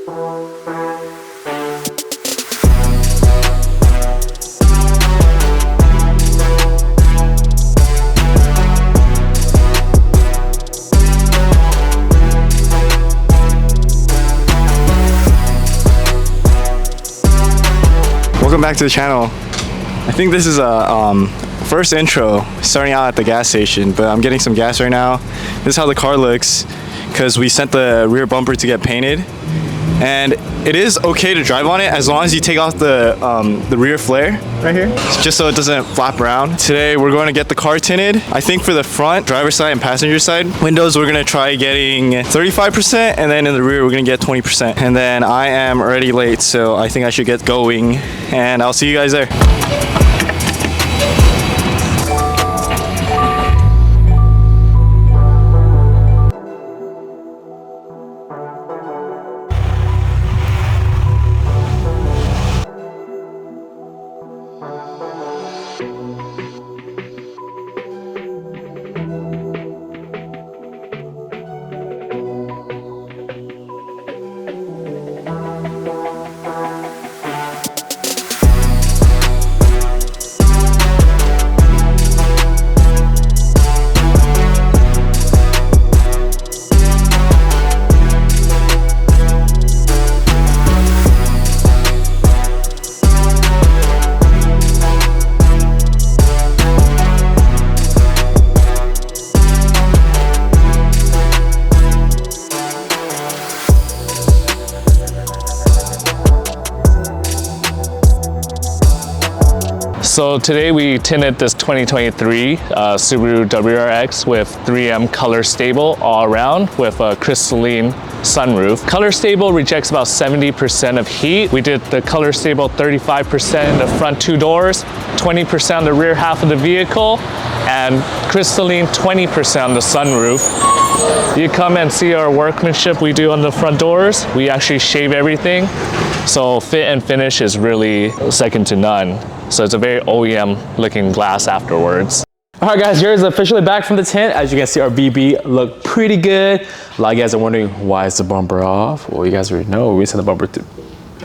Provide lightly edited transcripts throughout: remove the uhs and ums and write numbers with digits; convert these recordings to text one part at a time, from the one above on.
Welcome back to the channel. I think this is a first intro starting out at the gas station, but I'm getting some gas right now. This is how the car looks because we sent the rear bumper to get painted, and it is okay to drive on it as long as you take off the rear flare right here, just so it doesn't flap around. Today we're going to get the car tinted. I think for the front, driver's side and passenger side windows, we're going to try getting 35%, and then in the rear we're going to get 20%. And then I am already late, so I think I should get going, and I'll see you guys there. So today we tinted this 2023 Subaru WRX with 3M Color Stable all around with a crystalline sunroof. Color Stable rejects about 70% of heat. We did the Color Stable 35% in the front two doors, 20% on the rear half of the vehicle, and crystalline 20% on the sunroof. You come and see our workmanship we do on the front doors. We actually shave everything, so fit and finish is really second to none. So it's a very OEM looking glass afterwards. All right guys, here's officially back from the tint. As you can see, our BB look pretty good. A lot of you guys are wondering, why is the bumper off? Well, you guys already know, we sent the bumper to,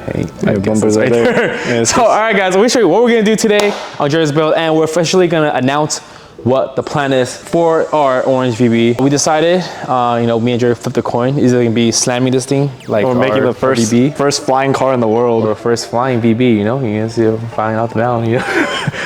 hey, the bumper's right there. Yeah, so all right guys, let me show you what we're gonna do today on Jerry's build, and we're officially gonna announce what the plan is for our orange VB. We decided, you know, me and Jerry flipped the coin. Is it gonna be slamming this thing like we're making the first flying car in the world, or first flying VB? You know, you can see it flying out the mountain. You know,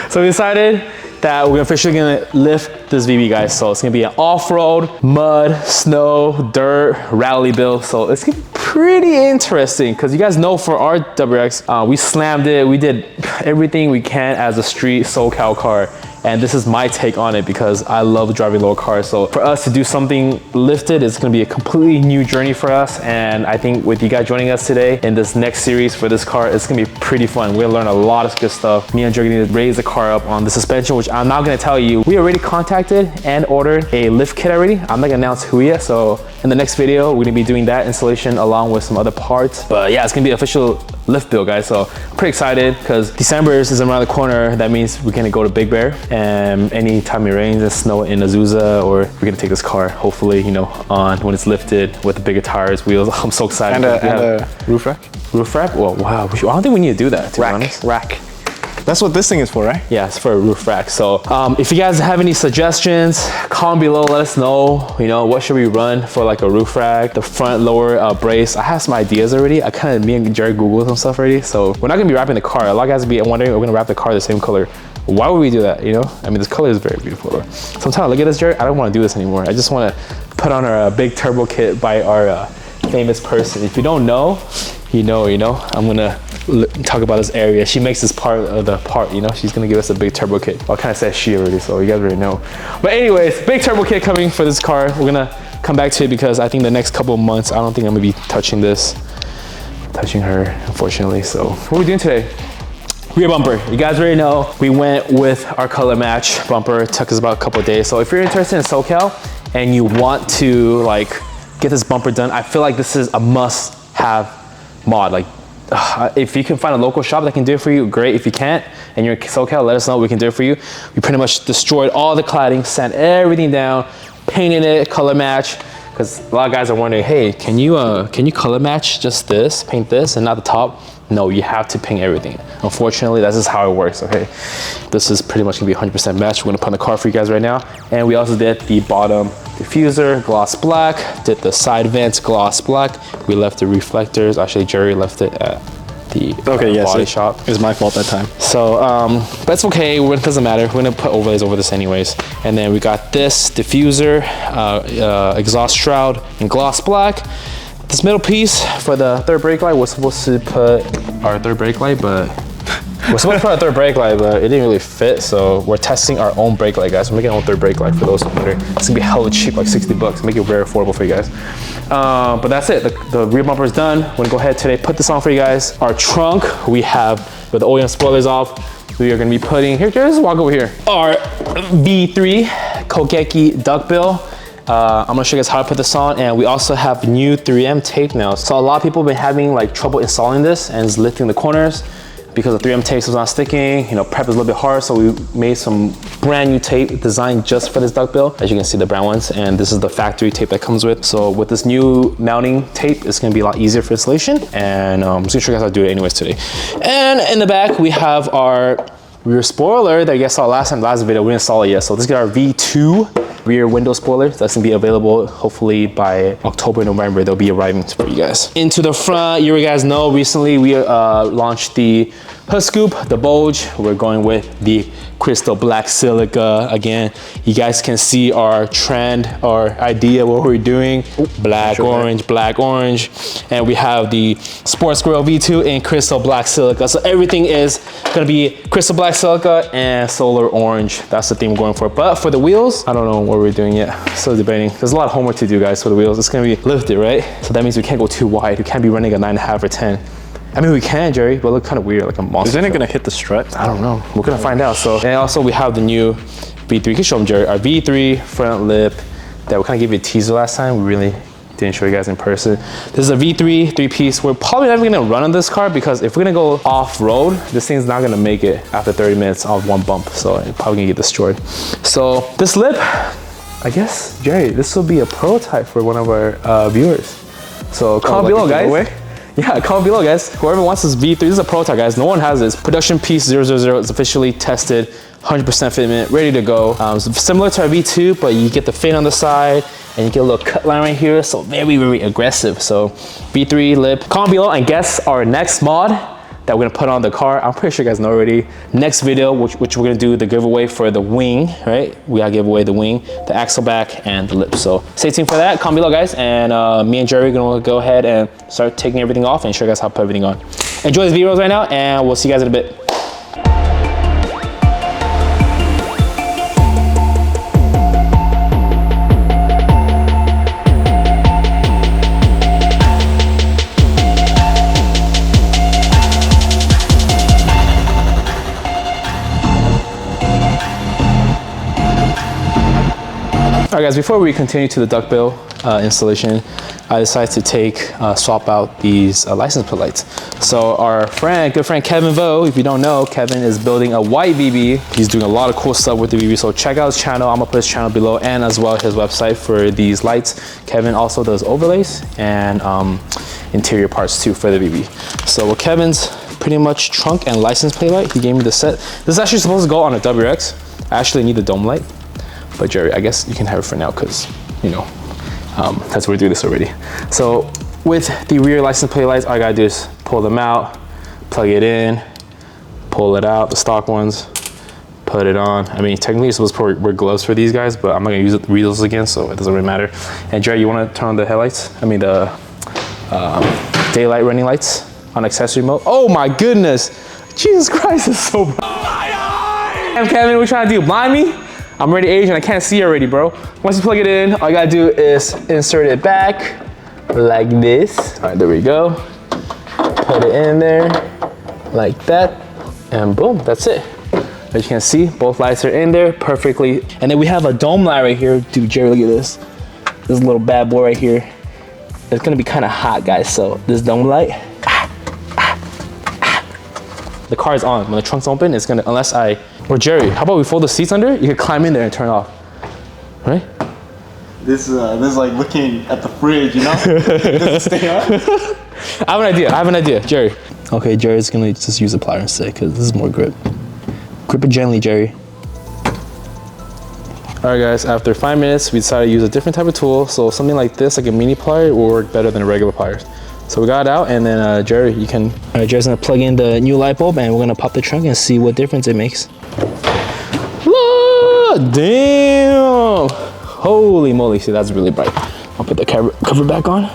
so we decided that we're officially gonna lift this VB, guys. So it's gonna be an off-road, mud, snow, dirt, rally build. So it's gonna be pretty interesting because you guys know for our WRX, we slammed it. We did everything we can as a street SoCal car. And this is my take on it because I love driving little cars. So for us to do something lifted, it's gonna be a completely new journey for us. And I think with you guys joining us today in this next series for this car, it's gonna be pretty fun. We're gonna learn a lot of good stuff. Me and Joe are gonna raise the car up on the suspension, which I'm not gonna tell you. We already contacted and ordered a lift kit already. I'm not gonna announce who yet. So in the next video, we're gonna be doing that installation along with some other parts. But yeah, it's gonna be official lift build, guys. So I'm pretty excited because December is around the corner. That means we're gonna go to Big Bear. And anytime it rains and snow in Azusa, or we're gonna take this car, hopefully, you know, on when it's lifted with the bigger tires, wheels. I'm so excited. And a roof rack. Roof rack? Well, wow. I don't think we need to do that, to be honest. Rack. That's what this thing is for, right? Yeah, it's for a roof rack. So if you guys have any suggestions, comment below, let us know, you know, what should we run for like a roof rack, the front lower brace. I have some ideas already. Me and Jerry Googled some stuff already. So we're not gonna be wrapping the car. A lot of guys will be wondering, we're gonna wrap the car the same color. Why would we do that, you know? I mean, this color is very beautiful. So I'm trying to look at this, Jerry. I don't wanna do this anymore. I just wanna put on our big turbo kit by our famous person. If you don't know, you know. I'm gonna talk about this area. She makes this part of the part, you know? She's gonna give us a big turbo kit. Well, I kinda said she already, so you guys already know. But anyways, big turbo kit coming for this car. We're gonna come back to it because I think the next couple of months, I don't think I'm gonna be touching her, unfortunately. So what are we doing today? Rear bumper. You guys already know we went with our color match bumper. It took us about a couple of days. So if you're interested in SoCal and you want to like get this bumper done, I feel like this is a must-have mod. Like, if you can find a local shop that can do it for you, great. If you can't and you're in SoCal, let us know, we can do it for you. We pretty much destroyed all the cladding, sand everything down, painted it, color match, because a lot of guys are wondering, hey, can you color match just this, paint this, and not the top? No, you have to paint everything. Unfortunately, that's just how it works, okay? This is pretty much gonna be 100% match. We're gonna put in the car for you guys right now. And we also did the bottom diffuser, gloss black, did the side vents, gloss black. We left the reflectors. Actually, Jerry left it at the body shop. It was my fault that time. So that's okay, it doesn't matter. We're gonna put overlays over this anyways. And then we got this diffuser, exhaust shroud in gloss black. This middle piece for the third brake light, we're supposed to put our third brake light, but it didn't really fit, so we're testing our own brake light, guys. We're making our own third brake light for those who wonder. It's gonna be hella cheap, like 60 bucks, make it very affordable for you guys. But that's it, the rear bumper is done. We're gonna go ahead today, put this on for you guys. Our trunk, we have, with the OEM spoilers off, we are gonna be putting, here, just walk over here. Our V3 Kogeki Duckbill. I'm gonna show you guys how to put this on, and we also have new 3M tape now. So a lot of people have been having like trouble installing this and it's lifting the corners because the 3M tape was not sticking. You know, prep is a little bit hard, so we made some brand new tape designed just for this duckbill. As you can see, the brown ones, and this is the factory tape that comes with. So with this new mounting tape, it's gonna be a lot easier for installation, and I'm just gonna show you guys how to do it anyways today. And in the back, we have our rear spoiler that you guys saw last video. We didn't install it yet, so let's get our V2 rear window spoiler. That's gonna be available hopefully by October, November. They'll be arriving for you guys. Into the front, you guys know recently we launched the hood scoop, the bulge. We're going with the crystal black silica. Again, you guys can see our trend, our idea, what we're doing. Black, orange, black, orange. And we have the Sports Grill V2 in crystal black silica. So everything is gonna be crystal black silica and solar orange. That's the theme we're going for. But for the wheels, I don't know what we're doing yet. Still debating. There's a lot of homework to do, guys, for the wheels. It's gonna be lifted, right? So that means we can't go too wide. We can't be running a 9.5 or 10. I mean, we can, Jerry, but it look kind of weird, like a monster. Isn't it gonna hit the strut? I don't know. We're gonna find out. So, and also we have the new V3. You can show them, Jerry. Our V3 front lip that we kind of gave you a teaser last time. We really didn't show you guys in person. This is a V3 three-piece. We're probably never gonna run on this car because if we're gonna go off-road, this thing's not gonna make it after 30 minutes of one bump. So it's probably gonna get destroyed. So this lip, I guess, Jerry, this will be a prototype for one of our viewers. So comment below, guys. Yeah, comment below, guys. Whoever wants this V3, this is a prototype, guys. No one has this. Production piece 000 is officially tested, 100% fitment, ready to go. So similar to our V2, but you get the fin on the side, and you get a little cut line right here, so very, very aggressive. So V3 lip. Comment below and guess our next mod that we're gonna put on the car. I'm pretty sure you guys know already. Next video, which we're gonna do the giveaway for the wing, right? We gotta give away the wing, the axle back, and the lip. So stay tuned for that. Comment below, guys. And me and Jerry are gonna go ahead and start taking everything off and show you guys how to put everything on. Enjoy this videos right now, and we'll see you guys in a bit. All right, guys, before we continue to the duckbill installation, I decided to swap out these license plate lights. So our good friend Kevin Vo, if you don't know, Kevin is building a white VB. He's doing a lot of cool stuff with the VB, so check out his channel. I'm gonna put his channel below, and as well his website for these lights. Kevin also does overlays and interior parts too for the VB. So with Kevin's pretty much trunk and license plate light, he gave me the set. This is actually supposed to go on a WRX. I actually need the dome light. But Jerry, I guess you can have it for now because, you know, that's where we do this already. So with the rear license plate lights, all I gotta do is pull them out, plug it in, pull it out, the stock ones, put it on. I mean, technically you're supposed to wear gloves for these guys, but I'm not gonna read those again, so it doesn't really matter. And Jerry, you wanna turn on the headlights? I mean, the daylight running lights on accessory mode. Oh my goodness. Jesus Christ, it's so bright. Damn, Kevin, what you trying to do, blind me? I'm already Asian, I can't see already, bro. Once you plug it in, all you gotta do is insert it back like this. All right, there we go. Put it in there like that, and boom, that's it. As you can see, both lights are in there perfectly. And then we have a dome light right here. Dude, Jerry, look at this. This little bad boy right here. It's gonna be kind of hot, guys, so this dome light, the car is on. When the trunk's open, it's gonna, or Jerry, how about we fold the seats under? You can climb in there and turn off, right? This is like looking at the fridge, you know? Does it stay up? I have an idea, Jerry. Okay, Jerry's gonna just use a plier instead because this is more grip. Grip it gently, Jerry. All right, guys, after 5 minutes, we decided to use a different type of tool. So something like this, like a mini plier, will work better than regular pliers. So we got it out, and then Jerry, you can... All right, Jerry's gonna plug in the new light bulb, and we're gonna pop the trunk and see what difference it makes. Damn! Holy moly, see, that's really bright. I'll put the cover back on.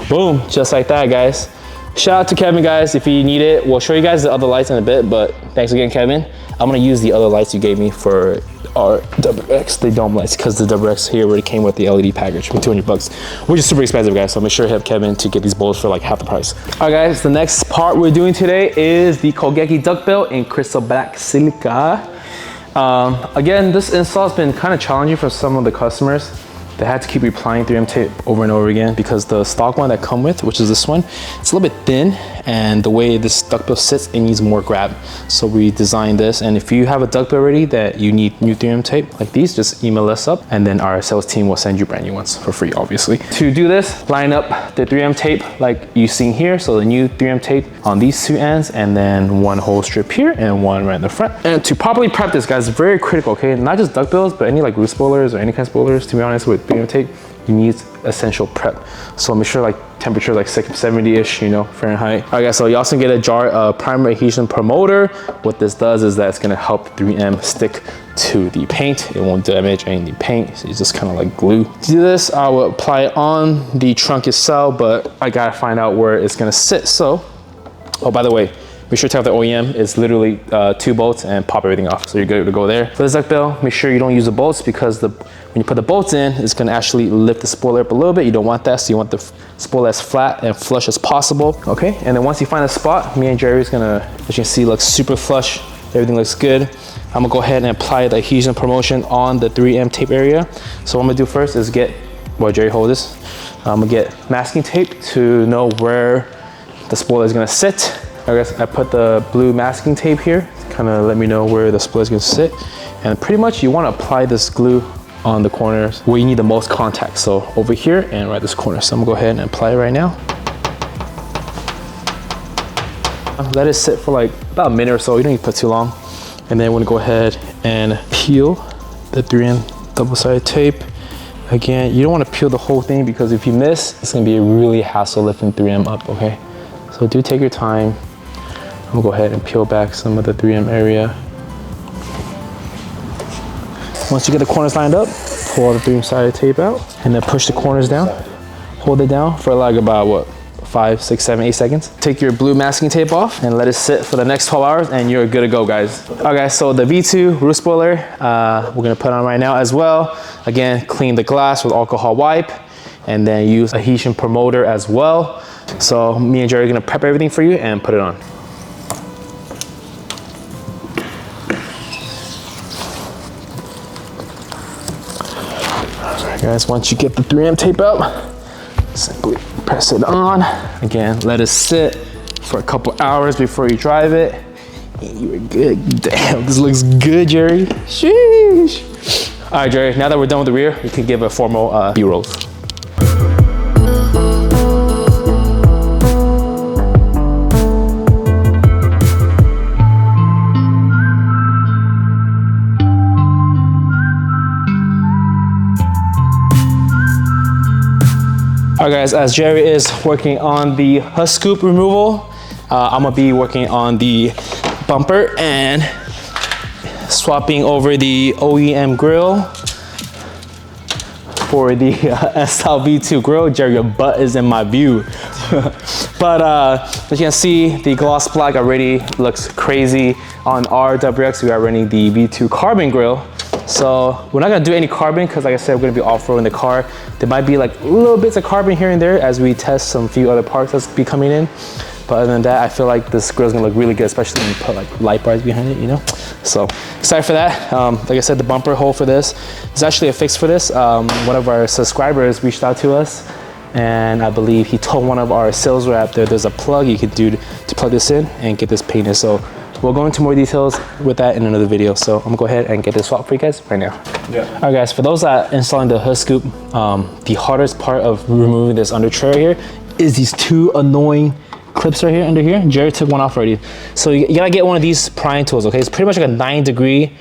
Boom, just like that, guys. Shout out to Kevin, guys. If you need it, we'll show you guys the other lights in a bit, but thanks again, Kevin. I'm gonna use the other lights you gave me for our WX, the dome lights, because the WX here already came with the LED package for 200 bucks, which is super expensive, guys. So make sure to have Kevin to get these bulbs for like half the price. All right, guys, the next part we're doing today is the Kogeki Duckbill in crystal black silica. Again, this install has been kind of challenging for some of the customers. They had to keep applying 3M tape over and over again because the stock one that come with, which is this one, it's a little bit thin, and the way this duckbill sits, it needs more grab. So we designed this, and if you have a duckbill already that you need new 3M tape like these, just email us up, and then our sales team will send you brand new ones for free, obviously. To do this, line up the 3M tape like you see here. So the new 3M tape on these two ends, and then one whole strip here and one right in the front. And to properly prep this, guys, very critical, okay? Not just duckbills, but any like roof spoilers or any kind of spoilers, to be honest, with 3M tape, you need essential prep. So make sure like temperature like 70-ish, you know, Fahrenheit. All right, guys, so you also get a jar of primer adhesion promoter. What this does is that it's gonna help 3M stick to the paint. It won't damage any paint. So it's just kind of like glue. To do this, I will apply it on the trunk itself, but I gotta find out where it's gonna sit. So, oh, by the way, make sure to have the OEM. It's literally 2 bolts and pop everything off. So you're good to go there. For the duckbill, make sure you don't use the bolts because when you put the bolts in, it's gonna actually lift the spoiler up a little bit. You don't want that, so you want the spoiler as flat and flush as possible. Okay, and then once you find a spot, me and Jerry's gonna, as you can see, looks super flush. Everything looks good. I'm gonna go ahead and apply the adhesion promotion on the 3M tape area. So what I'm gonna do first is get, well, Jerry, hold this. I'm gonna get masking tape to know where the spoiler is gonna sit. I guess I put the blue masking tape here, kind of let me know where the spoiler is gonna sit. And pretty much you wanna apply this glue on the corners where you need the most contact. So over here and right this corner. So I'm gonna go ahead and apply it right now. Let it sit for like about a minute or so. You don't need to put too long. And then we're gonna go ahead and peel the 3M double-sided tape. Again, you don't wanna peel the whole thing because if you miss, it's gonna be a really hassle lifting 3M up, okay? So do take your time. I'm gonna go ahead and peel back some of the 3M area. Once you get the corners lined up, pull the 3M-sided tape out and then push the corners down. Hold it down for like about what? 5, 6, 7, 8 seconds. Take your blue masking tape off and let it sit for the next 12 hours and you're good to go, guys. All right, guys, so the V2 roof spoiler, we're gonna put on right now as well. Again, clean the glass with alcohol wipe and then use adhesion promoter as well. So me and Jerry are gonna prep everything for you and put it on. All right, guys, once you get the 3M tape out, simply press it on. Again, let it sit for a couple hours before you drive it. And you're good. Damn, this looks good, Jerry. Sheesh. All right, Jerry, now that we're done with the rear, we can give a formal B-rolls. All right, guys, as Jerry is working on the husk scoop removal, I'm gonna be working on the bumper and swapping over the OEM grill for the S-Style V2 grill. Jerry, your butt is in my view. But as you can see, the gloss black already looks crazy. On our WX, we are running the V2 carbon grill. So we're not gonna do any carbon because like I said, we're gonna be off-roading the car. There might be like little bits of carbon here and there as we test some few other parts that's be coming in. But other than that, I feel like this grill's gonna look really good, especially when you put like light bars behind it, you know? So excited for that. Like I said, the bumper hole for this is actually a fix for this. One of our subscribers reached out to us and I believe he told one of our sales rep there's a plug you could do to plug this in and get this painted. So we'll go into more details with that in another video. So I'm gonna go ahead and get this swap for you guys right now. Yeah. All right guys, for those that are installing the hood scoop, the hardest part of removing this under tray here is these two annoying clips right here under here. Jerry took one off already. So you gotta get one of these prying tools, okay? It's pretty much like a 9-degree,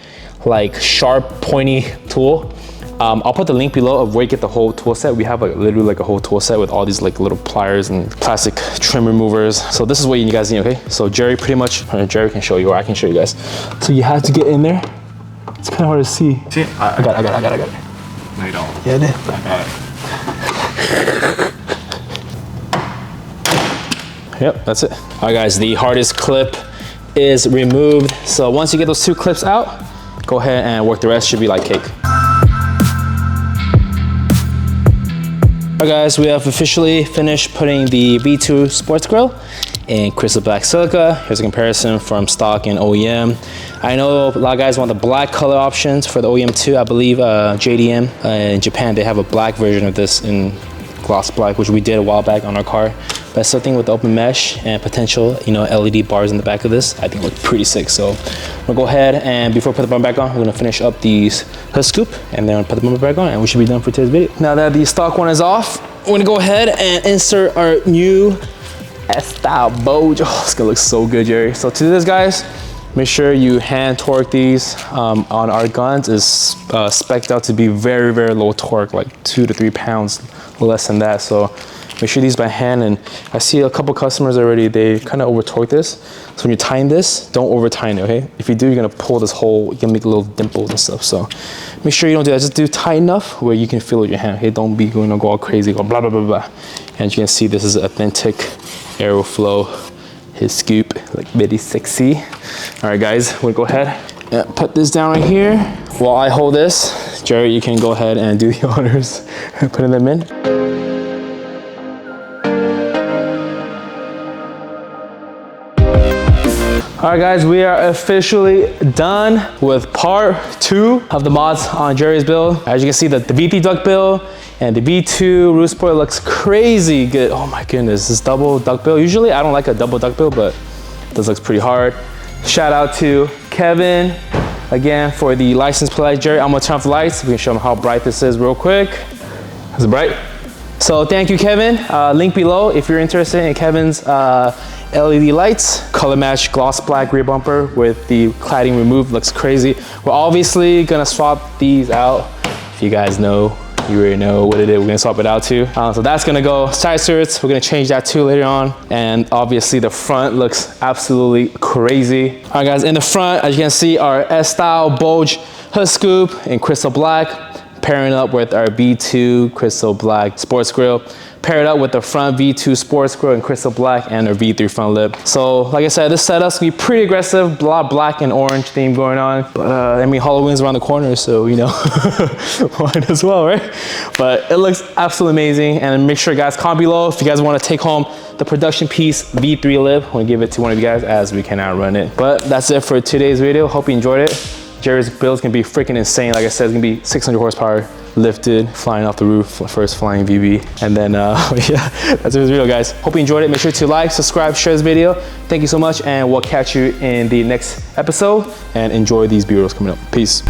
like sharp, pointy tool. I'll put the link below of where you get the whole tool set. We have like literally like a whole tool set with all these like little pliers and plastic trim removers. So this is what you guys need, okay? So Jerry pretty much, Jerry can show you, or I can show you guys. So you have to get in there. It's kind of hard to see. See, I got it. No, you don't. Yeah, I did. I got it. Yep, that's it. All right guys, the hardest clip is removed. So once you get those two clips out, go ahead and work the rest, should be like cake. All right guys, we have officially finished putting the V2 sports grill in crystal black silica. Here's a comparison from stock and OEM. I know a lot of guys want the black color options for the OEM too. I believe JDM in Japan, they have a black version of this in gloss black, which we did a while back on our car. But something with the open mesh and potential, you know, LED bars in the back of this, I think look pretty sick. So we'll go ahead and before we put the bumper back on, we're gonna finish up these hood scoop and then put the bumper back on and we should be done for today's video. Now that the stock one is off, we're gonna go ahead and insert our new S-style Boge. Oh, it's gonna look so good, Jerry. So to this, guys, make sure you hand torque these. On our guns is spec'd out to be very, very low torque, like 2 to 3 pounds less than that. So make sure these by hand, and I see a couple customers already, they kind of over torque this. So when you tighten this, don't over tighten it, okay? If you do, you're gonna pull this hole, you can make little dimples and stuff. So make sure you don't do that, just do tight enough where you can feel it with your hand, okay? Don't be going to go all crazy, go blah, blah, blah, blah. And you can see this is authentic Aeroflow, his scoop, like very sexy. All right guys, we'll go ahead and put this down right here. While I hold this, Jerry, you can go ahead and do the honors, putting them in. All right guys, we are officially done with part 2 of the mods on Jerry's build. As you can see, the V3 Duckbill and the V2 roof spoiler looks crazy good. Oh my goodness, this double duckbill. Usually I don't like a double duckbill, but this looks pretty hard. Shout out to Kevin again for the license plate. Jerry, I'm gonna turn off the lights. We can show them how bright this is real quick. Is it bright? So thank you, Kevin. Link below if you're interested in Kevin's LED lights. Color match gloss black rear bumper with the cladding removed, looks crazy. We're obviously gonna swap these out. If you guys know, you already know what it is. We're gonna swap it out too. So that's gonna go. Side skirts, we're gonna change that too later on. And obviously the front looks absolutely crazy. All right guys, in the front, as you can see, our S-style Boge hood scoop in crystal black, pairing up with our V2 crystal black sports grille, paired up with the front V2 sports grille in crystal black and our V3 front lip. So like I said, this setup's gonna be pretty aggressive, black and orange theme going on. But I mean, Halloween's around the corner, so you know, might as well, right? But it looks absolutely amazing. And make sure guys, comment below if you guys wanna take home the production piece V3 lip. I wanna give it to one of you guys as we can outrun it. But that's it for today's video. Hope you enjoyed it. Jerry's build's gonna be freaking insane. Like I said, it's gonna be 600 horsepower lifted, flying off the roof, first flying VB. And then, yeah, that's it for this video, guys. Hope you enjoyed it. Make sure to like, subscribe, share this video. Thank you so much, and we'll catch you in the next episode. And enjoy these B-rolls coming up. Peace.